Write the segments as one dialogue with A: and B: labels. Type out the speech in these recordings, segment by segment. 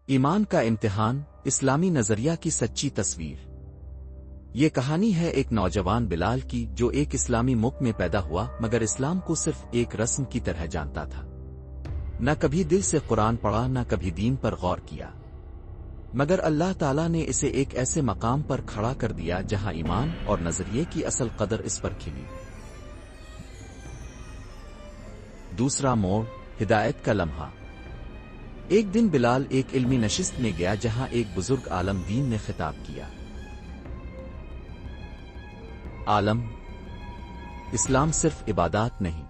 A: ایمان کا امتحان، اسلامی نظریہ کی سچی تصویر۔ یہ کہانی ہے ایک نوجوان بلال کی جو ایک اسلامی ملک میں پیدا ہوا مگر اسلام کو صرف ایک رسم کی طرح جانتا تھا۔ نہ کبھی دل سے قرآن پڑھا، نہ کبھی دین پر غور کیا، مگر اللہ تعالیٰ نے اسے ایک ایسے مقام پر کھڑا کر دیا جہاں ایمان اور نظریے کی اصل قدر اس پر کھلی۔ دوسرا موڑ، ہدایت کا لمحہ۔ ایک دن بلال ایک علمی نشست میں گیا جہاں ایک بزرگ عالم دین نے خطاب کیا۔ عالم، اسلام صرف عبادات نہیں،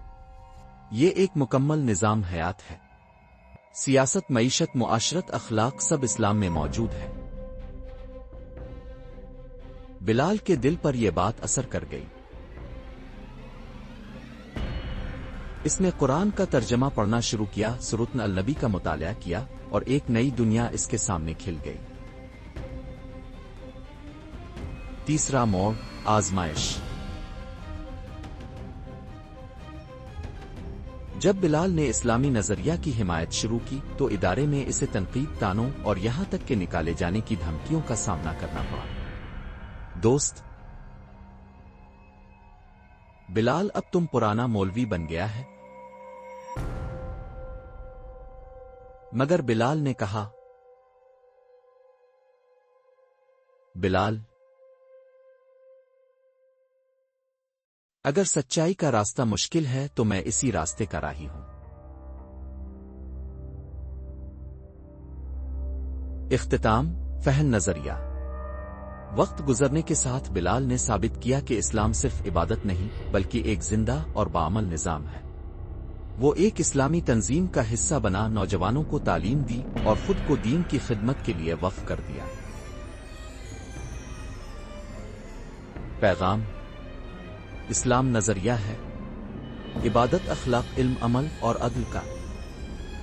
A: یہ ایک مکمل نظام حیات ہے۔ سیاست، معیشت، معاشرت، اخلاق سب اسلام میں موجود ہے۔ بلال کے دل پر یہ بات اثر کر گئی۔ اس نے قرآن کا ترجمہ پڑھنا شروع کیا، سورۃ النبی کا مطالعہ کیا، اور ایک نئی دنیا اس کے سامنے کھل گئی۔ تیسرا موڑ، آزمائش۔ جب بلال نے اسلامی نظریہ کی حمایت شروع کی تو ادارے میں اسے تنقید، طعنوں اور یہاں تک کہ نکالے جانے کی دھمکیوں کا سامنا کرنا پڑا۔ دوست، بلال اب تم پرانا مولوی بن گیا ہے؟ مگر بلال نے کہا، بلال، اگر سچائی کا راستہ مشکل ہے تو میں اسی راستے کا راہی ہوں۔ اختتام، فہم نظریہ۔ وقت گزرنے کے ساتھ بلال نے ثابت کیا کہ اسلام صرف عبادت نہیں بلکہ ایک زندہ اور بعمل نظام ہے۔ وہ ایک اسلامی تنظیم کا حصہ بنا، نوجوانوں کو تعلیم دی اور خود کو دین کی خدمت کے لیے وقف کر دیا۔ پیغام، اسلام نظریہ ہے، عبادت، اخلاق، علم، عمل اور عدل کا۔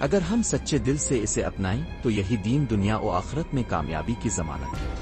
A: اگر ہم سچے دل سے اسے اپنائیں تو یہی دین دنیا و آخرت میں کامیابی کی ضمانت ہے۔